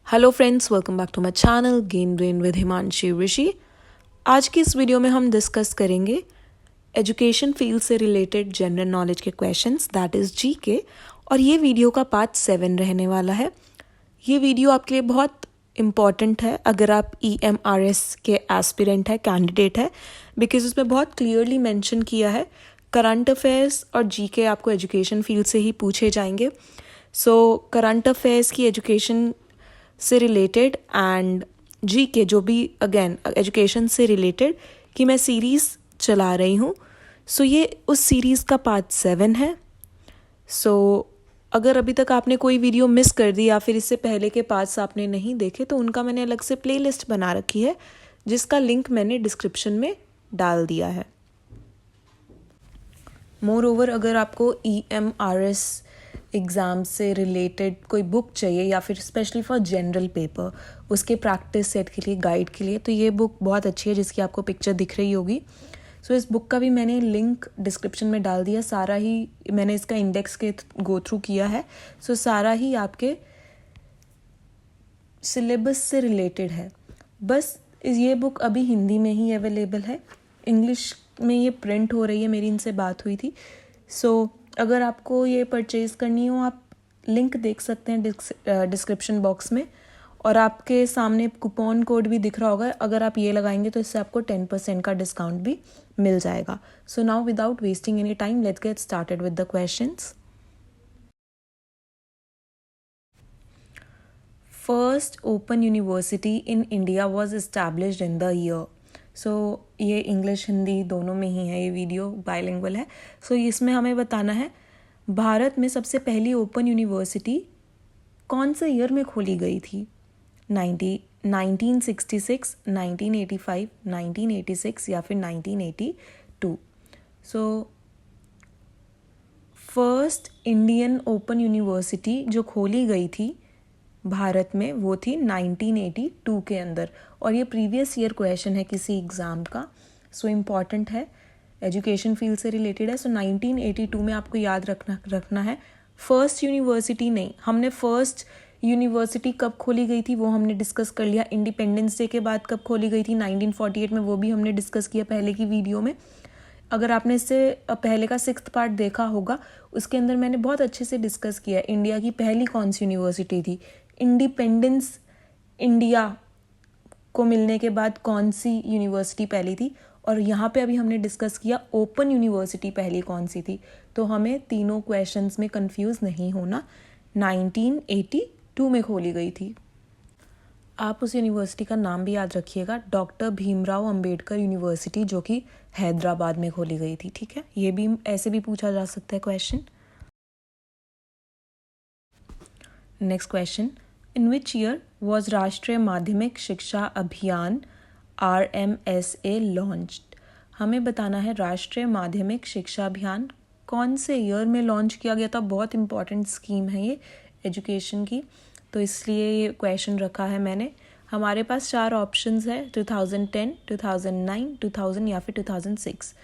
Hello friends, welcome back to my channel game brain with Himanshi Rishi. आज की इस video में हम डिस्कस करेंगे एजुकेशन फील्ड से रिलेटेड जनरल नॉलेज के क्वेश्चंस, दैट इज़ जीके। और ये वीडियो का पार्ट 7 रहने वाला है। ये वीडियो आपके लिए बहुत इम्पॉर्टेंट है अगर आप EMRS के एस्पिरेंट है, कैंडिडेट है, बिकॉज उसमें बहुत क्लियरली मेंशन किया है करंट अफेयर्स और जीके आपको एजुकेशन फील्ड से ही पूछे जाएंगे। सो करंट अफेयर्स की एजुकेशन से रिलेटेड एंड जीके जो भी अगेन एजुकेशन से रिलेटेड कि मैं सीरीज़ चला रही हूँ। सो ये उस सीरीज़ का पार्ट 7 है। सो अगर अभी तक आपने कोई वीडियो मिस कर दी या फिर इससे पहले के पार्ट्स आपने नहीं देखे तो उनका मैंने अलग से प्लेलिस्ट बना रखी है जिसका लिंक मैंने डिस्क्रिप्शन में डाल दिया है। मोर ओवर अगर आपको EMRS एग्ज़ाम से रिलेटेड कोई बुक चाहिए या फिर स्पेशली फॉर जनरल पेपर उसके प्रैक्टिस सेट के लिए, गाइड के लिए, तो ये बुक बहुत अच्छी है जिसकी आपको पिक्चर दिख रही होगी। सो इस बुक का भी मैंने लिंक डिस्क्रिप्शन में डाल दिया। सारा ही मैंने इसका इंडेक्स के गो थ्रू किया है। सो सारा ही आपके सिलेबस से रिलेटेड है। बस ये बुक अभी हिंदी में ही अवेलेबल है, इंग्लिश में ये प्रिंट हो रही है, मेरी इनसे बात हुई थी। सो अगर आपको ये परचेज़ करनी हो आप लिंक देख सकते हैं डिस्क्रिप्शन बॉक्स में, और आपके सामने कूपन कोड भी दिख रहा होगा। अगर आप ये लगाएंगे तो इससे आपको 10% का डिस्काउंट भी मिल जाएगा। So now without wasting any time let's get started with the questions. First open university in India was established in the year. So ये इंग्लिश हिंदी दोनों में ही है, ये वीडियो बाइलिंगुअल है। सो इसमें हमें बताना है भारत में सबसे पहली ओपन यूनिवर्सिटी कौन से ईयर में खोली गई थी। 1966, 1985, 1986 या फिर 1982। So first Indian open university जो खोली गई थी भारत में वो थी 1982 के अंदर, और ये प्रीवियस ईयर क्वेश्चन है किसी एग्ज़ाम का। सो इम्पॉर्टेंट है, एजुकेशन फील्ड से रिलेटेड है। सो 1982 में आपको याद रखना है। फर्स्ट यूनिवर्सिटी नहीं, हमने फर्स्ट यूनिवर्सिटी कब खोली गई थी वो हमने डिस्कस कर लिया। इंडिपेंडेंस डे के बाद कब खोली गई थी 1948 में, वो भी हमने डिस्कस किया पहले की वीडियो में। अगर आपने इससे पहले का 6th पार्ट देखा होगा उसके अंदर मैंने बहुत अच्छे से डिस्कस किया इंडिया की पहली कौन सी यूनिवर्सिटी थी, इंडिपेंडेंस इंडिया को मिलने के बाद कौन सी यूनिवर्सिटी पहली थी, और यहाँ पे अभी हमने डिस्कस किया ओपन यूनिवर्सिटी पहली कौन सी थी। तो हमें तीनों क्वेश्चंस में कंफ्यूज नहीं होना। 1982 में खोली गई थी। आप उस यूनिवर्सिटी का नाम भी याद रखिएगा, डॉक्टर भीमराव अंबेडकर यूनिवर्सिटी, जो कि हैदराबाद में खोली गई थी। ठीक है, ये भी ऐसे भी पूछा जा सकता है question. Next question, in which year was राष्ट्रीय माध्यमिक शिक्षा अभियान RMSA लॉन्च्ड। हमें बताना है राष्ट्रीय माध्यमिक शिक्षा अभियान कौन से ईयर में लॉन्च किया गया था। बहुत इंपॉर्टेंट स्कीम है ये एजुकेशन की, तो इसलिए ये क्वेश्चन रखा है मैंने। हमारे पास 4 ऑप्शंस है, 2010, 2009, 2000 या फिर 2006।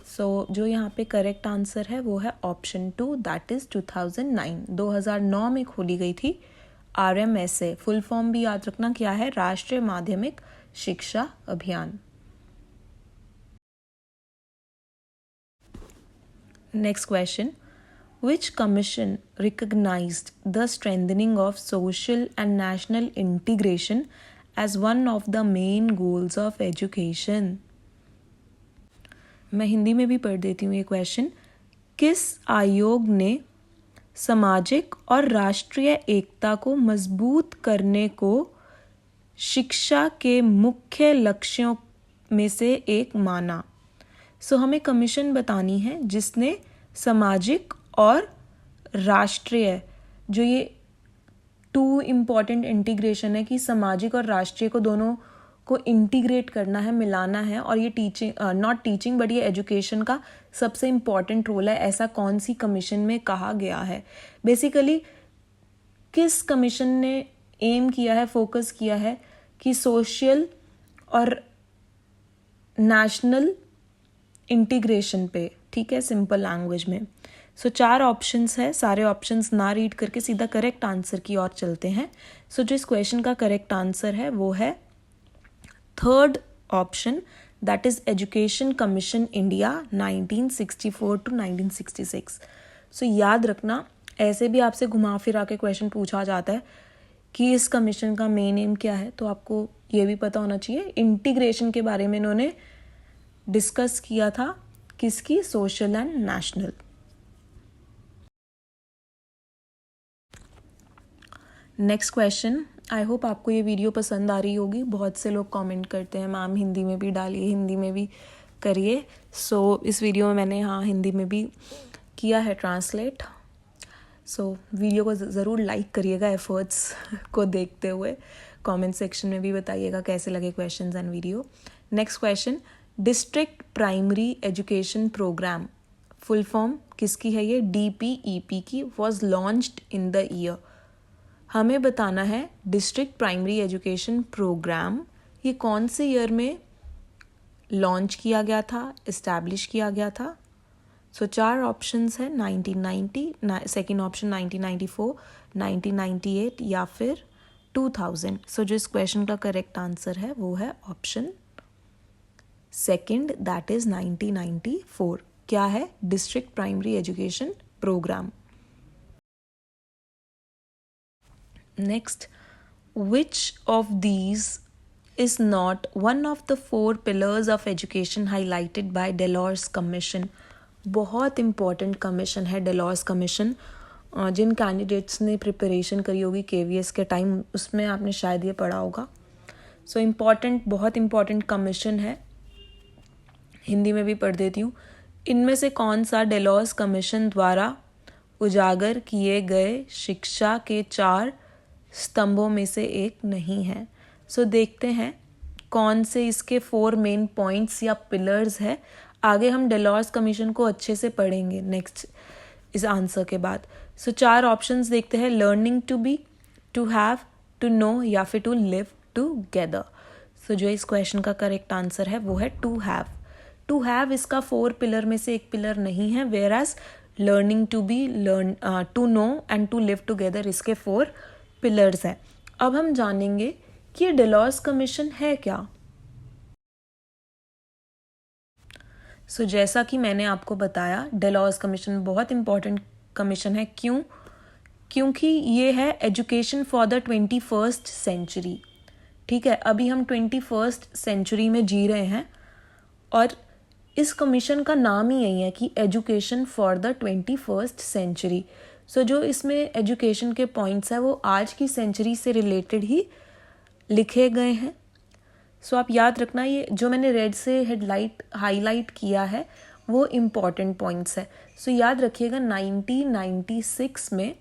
सो जो यहाँ पे करेक्ट आंसर है वो है ऑप्शन 2, दैट इज़ 2009। 2009 में खोली गई थी RMSA। फुल फॉर्म भी याद रखना क्या है, राष्ट्रीय माध्यमिक शिक्षा अभियान। Next question, which commission recognized the strengthening of social and national integration as one of the main goals of education। मैं हिंदी में भी पढ़ देती हूँ ये क्वेश्चन। किस आयोग ने सामाजिक और राष्ट्रीय एकता को मजबूत करने को शिक्षा के मुख्य लक्ष्यों में से एक माना। सो हमें कमीशन बतानी है जिसने सामाजिक और राष्ट्रीय, जो ये 2 इम्पॉर्टेंट इंटीग्रेशन है कि सामाजिक और राष्ट्रीय को दोनों को इंटीग्रेट करना है, मिलाना है, और ये टीचिंग नॉट टीचिंग बट ये एजुकेशन का सबसे इम्पॉर्टेंट रोल है, ऐसा कौन सी कमीशन में कहा गया है। बेसिकली किस कमीशन ने एम किया है, फोकस किया है कि सोशल और नेशनल इंटीग्रेशन पे, ठीक है, सिंपल लैंग्वेज में। सो 4 ऑप्शंस है, सारे ऑप्शंस ना रीड करके सीधा करेक्ट आंसर की ओर चलते हैं. सो जो इस क्वेश्चन का करेक्ट आंसर है वो है third option, that is education commission India 1964 to 1966. सो याद रखना, ऐसे भी आपसे घुमा फिरा के क्वेश्चन पूछा जाता है कि इस कमीशन का मेन एम क्या है, तो आपको ये भी पता होना चाहिए. इंटीग्रेशन के बारे में इन्होंने डिस्कस किया था, किसकी, social and national. Next question. I hope आपको ये वीडियो पसंद आ रही होगी. बहुत से लोग कमेंट करते हैं मैम हिंदी में भी डालिए, हिंदी में भी करिए. सो इस वीडियो में मैंने हिंदी में भी किया है ट्रांसलेट. सो वीडियो को ज़रूर लाइक करिएगा एफर्ट्स को देखते हुए. कमेंट सेक्शन में भी बताइएगा कैसे लगे questions and video. Next question. District primary education program, full form किसकी है ये, DPEP की, was launched in the year. हमें बताना है डिस्ट्रिक्ट प्राइमरी एजुकेशन प्रोग्राम ये कौन से ईयर में लॉन्च किया गया था, इस्टेब्लिश किया गया था. सो 4 ऑप्शंस है, 1990, सेकेंड ऑप्शन 1994, 1998 या फिर 2000. सो जो इस क्वेश्चन का करेक्ट आंसर है वो है ऑप्शन सेकेंड, दैट इज 1994. क्या है, district primary education program. Next, which of these is not one of the 4 pillars of education highlighted by Delors Commission? बहुत important कमीशन है डेलॉर्स कमीशन. जिन कैंडिडेट्स ने preparation करी होगी KVS के टाइम, उसमें आपने शायद ये पढ़ा होगा. सो इम्पॉर्टेंट, बहुत इम्पॉर्टेंट कमीशन है. हिंदी में भी पढ़ देती हूँ. इनमें से कौन सा डेलॉर्स कमीशन द्वारा उजागर किए गए शिक्षा के 4 स्तंभों में से एक नहीं है. सो देखते हैं कौन से इसके 4 मेन पॉइंट्स या पिलर्स है. आगे हम डेलॉर्स कमीशन को अच्छे से पढ़ेंगे नेक्स्ट इस आंसर के बाद. सो 4 ऑप्शंस देखते हैं. Learning to be, to have, to know या फिर टू लिव टूगेदर. सो जो इस क्वेश्चन का करेक्ट आंसर है वो है टू हैव. टू हैव इसका 4 पिलर में से एक पिलर नहीं है, where as learning to be, to know and to live together इसके 4 पिलर्स हैं. अब हम जानेंगे कि ये डेलॉर्स कमीशन है क्या. सो जैसा कि मैंने आपको बताया, डेलॉर्स कमीशन बहुत इंपॉर्टेंट कमीशन है. क्योंकि ये है education for the 21st century. ठीक है, अभी हम 21st सेंचुरी में जी रहे हैं और इस कमीशन का नाम ही यही है कि education for the 21st century. So जो इसमें एजुकेशन के पॉइंट्स है वो आज की सेंचुरी से रिलेटेड ही लिखे गए हैं. सो आप याद रखना, ये जो मैंने रेड से हाईलाइट किया है वो इम्पॉर्टेंट पॉइंट्स है. सो याद रखिएगा 1996 में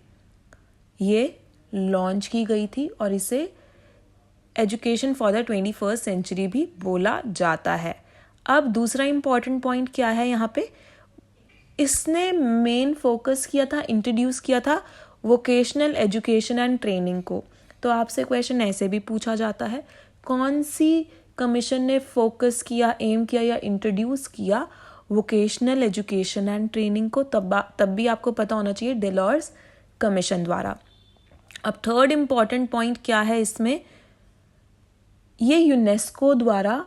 ये लॉन्च की गई थी और इसे education for the 21st century भी बोला जाता है. अब दूसरा इम्पॉर्टेंट पॉइंट क्या है यहाँ पे, इसने मेन फोकस किया था, इंट्रोड्यूस किया था वोकेशनल एजुकेशन एंड ट्रेनिंग को. तो आपसे क्वेश्चन ऐसे भी पूछा जाता है, कौन सी कमीशन ने फोकस किया, एम किया या इंट्रोड्यूस किया वोकेशनल एजुकेशन एंड ट्रेनिंग को. तब भी आपको पता होना चाहिए डेलॉर्स कमीशन द्वारा. अब थर्ड इम्पॉर्टेंट पॉइंट क्या है इसमें, ये यूनेस्को द्वारा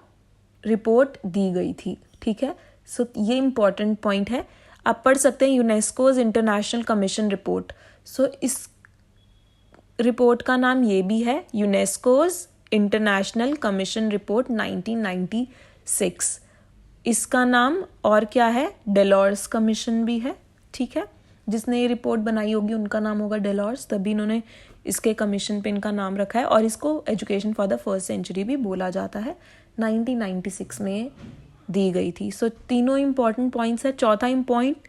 रिपोर्ट दी गई थी. ठीक है, सो ये इम्पॉर्टेंट पॉइंट है. आप पढ़ सकते हैं यूनेस्कोज इंटरनेशनल कमीशन रिपोर्ट. सो इस रिपोर्ट का नाम ये भी है, यूनेस्कोज इंटरनेशनल कमीशन रिपोर्ट 1996. इसका नाम और क्या है, डेलॉर्स कमीशन भी है. ठीक है, जिसने ये रिपोर्ट बनाई होगी उनका नाम होगा डेलॉर्स, तभी इन्होंने इसके कमीशन पे इनका नाम रखा है. और इसको education for the 1st century भी बोला जाता है. 1996 में दी गई थी. सो तीनों इंपॉर्टेंट पॉइंट्स है. चौथा पॉइंट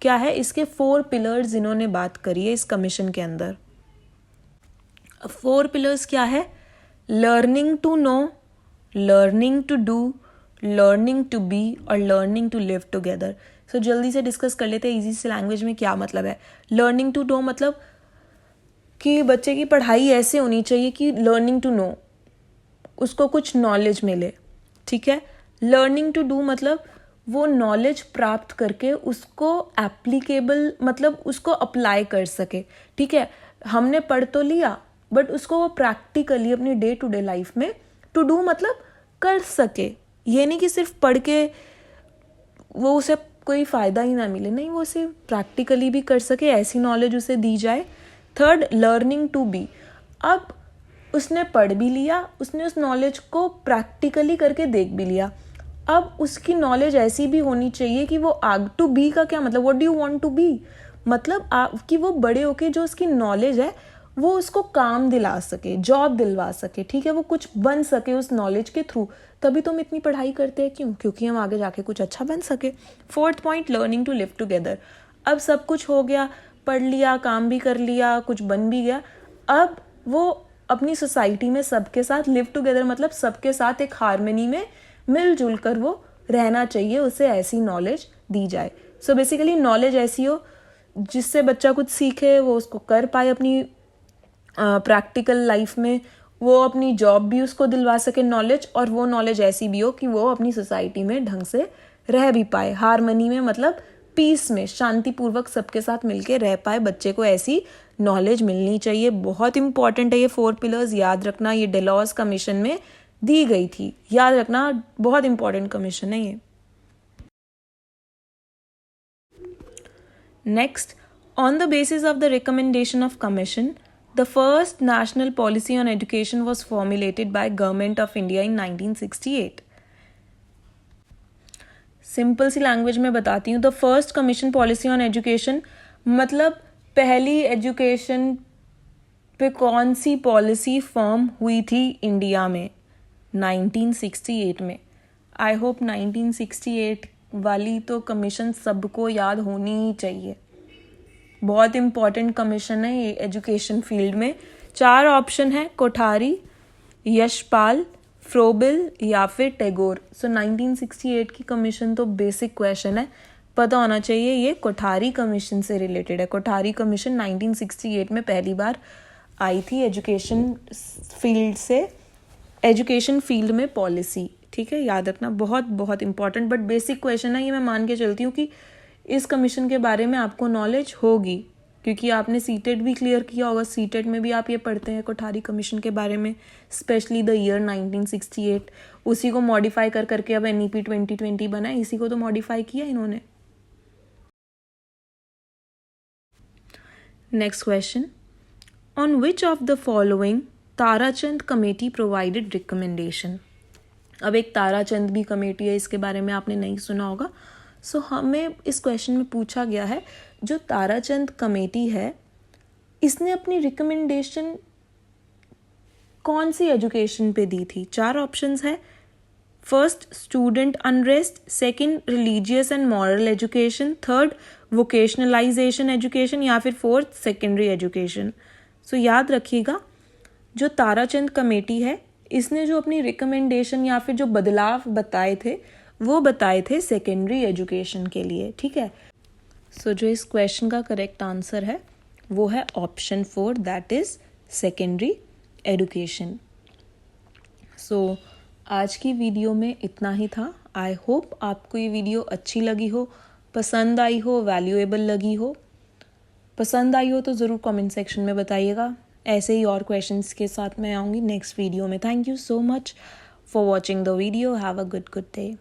क्या है, इसके 4 पिलर्स इन्होंने बात करी है इस कमीशन के अंदर. 4 पिलर्स क्या है, learning to know, learning to do, learning to be और learning to live together. So जल्दी से डिस्कस कर लेते हैं इजी से लैंग्वेज में क्या मतलब है. लर्निंग टू नो मतलब कि बच्चे की पढ़ाई ऐसे होनी चाहिए कि लर्निंग टू नो, उसको कुछ नॉलेज मिले. ठीक है. लर्निंग टू डू मतलब वो नॉलेज प्राप्त करके उसको एप्लीकेबल मतलब उसको अप्लाई कर सके। ठीक है, हमने पढ़ तो लिया बट उसको वो प्रैक्टिकली अपनी डे टू डे लाइफ में टू डू मतलब कर सके। ये नहीं कि सिर्फ पढ़ के वो उसे कोई फ़ायदा ही ना मिले, नहीं, वो उसे प्रैक्टिकली भी कर सके, ऐसी नॉलेज उसे दी जाए। Third, learning to be. अब उसने पढ़ भी लिया, उसने उस नॉलेज को प्रैक्टिकली करके देख भी लिया, अब उसकी नॉलेज ऐसी भी होनी चाहिए कि वो आग टू बी का क्या मतलब, what do you want to be, मतलब कि वो बड़े होके जो उसकी नॉलेज है वो उसको काम दिला सके, जॉब दिलवा सके। ठीक है, वो कुछ बन सके उस नॉलेज के थ्रू। तभी तो हम इतनी पढ़ाई करते हैं, क्यों? क्योंकि हम आगे जाके कुछ अच्छा बन सके। Fourth point, learning to live together. अब सब कुछ हो गया, पढ़ लिया, काम भी कर लिया, कुछ बन भी गया, अब वो अपनी सोसाइटी में सबके साथ लिव टुगेदर मतलब सबके साथ एक हार्मनी में मिलजुल कर वो रहना चाहिए, उसे ऐसी नॉलेज दी जाए। सो बेसिकली नॉलेज ऐसी हो जिससे बच्चा कुछ सीखे, वो उसको कर पाए अपनी प्रैक्टिकल लाइफ में, वो अपनी जॉब भी उसको दिलवा सके नॉलेज, और वो नॉलेज ऐसी भी हो कि वो अपनी सोसाइटी में ढंग से रह भी पाए, हार्मनी में मतलब पीस में, शांतिपूर्वक सबके साथ मिलके रह पाए। बच्चे को ऐसी नॉलेज मिलनी चाहिए। बहुत इंपॉर्टेंट है ये 4 पिलर्स, याद रखना। ये डेलॉस कमीशन में दी गई थी, याद रखना, बहुत इंपॉर्टेंट कमीशन है ये। Next, on the basis of the recommendation of commission, the first national policy on education was formulated by Government of India in 1968. Simple सी लैंग्वेज में बताती हूँ, the first commission policy on education मतलब पहली education पे कौन सी policy form हुई थी इंडिया में 1968 में। आई होप 1968 वाली तो कमीशन सबको याद होनी ही चाहिए। बहुत इंपॉर्टेंट कमीशन है ये एजुकेशन फील्ड में। 4 ऑप्शन है, कोठारी, यशपाल, फ्रोबिल या फिर टैगोर। सो 1968 की कमीशन तो बेसिक क्वेश्चन है, पता होना चाहिए। ये कोठारी कमीशन से रिलेटेड है। कोठारी कमीशन 1968 में पहली बार आई थी एजुकेशन फील्ड से, एजुकेशन फील्ड में पॉलिसी। ठीक है, याद रखना, बहुत बहुत इंपॉर्टेंट बट बेसिक क्वेश्चन है ये। मैं मान के चलती हूँ कि इस कमीशन के बारे में आपको नॉलेज होगी क्योंकि आपने सीटेट भी क्लियर किया होगा। सीटेट में भी आप ये पढ़ते हैं कोठारी कमीशन के बारे में, स्पेशली द ईयर 1968। उसी को मॉडिफाई कर करके अब NEP 2020 बना है, इसी को तो मॉडिफाई किया इन्होंने। Next question, on which of the following Tarachand committee provided recommendation. अब एक ताराचंद भी कमेटी है, इसके बारे में आपने नहीं सुना होगा। सो हमें इस क्वेश्चन में पूछा गया है, जो ताराचंद कमेटी है इसने अपनी रिकमेंडेशन कौन सी एजुकेशन पे दी थी। 4 ऑप्शंस है, first student unrest, second religious and moral education, third vocationalisation education या फिर फोर्थ सेकेंडरी एजुकेशन। सो याद रखिएगा, जो ताराचंद कमेटी है इसने जो अपनी रिकमेंडेशन या फिर जो बदलाव बताए थे वो बताए थे सेकेंडरी एजुकेशन के लिए। ठीक है, सो जो इस क्वेश्चन का करेक्ट आंसर है वो है option 4, that is secondary education. So आज की वीडियो में इतना ही था। आई होप आपको ये वीडियो अच्छी लगी हो, पसंद आई हो, वैल्यूएबल लगी हो। पसंद आई हो तो ज़रूर कमेंट सेक्शन में बताइएगा। ऐसे ही और क्वेश्चंस के साथ मैं आऊँगी नेक्स्ट वीडियो में। Thank you so much for watching the video. Have a good day.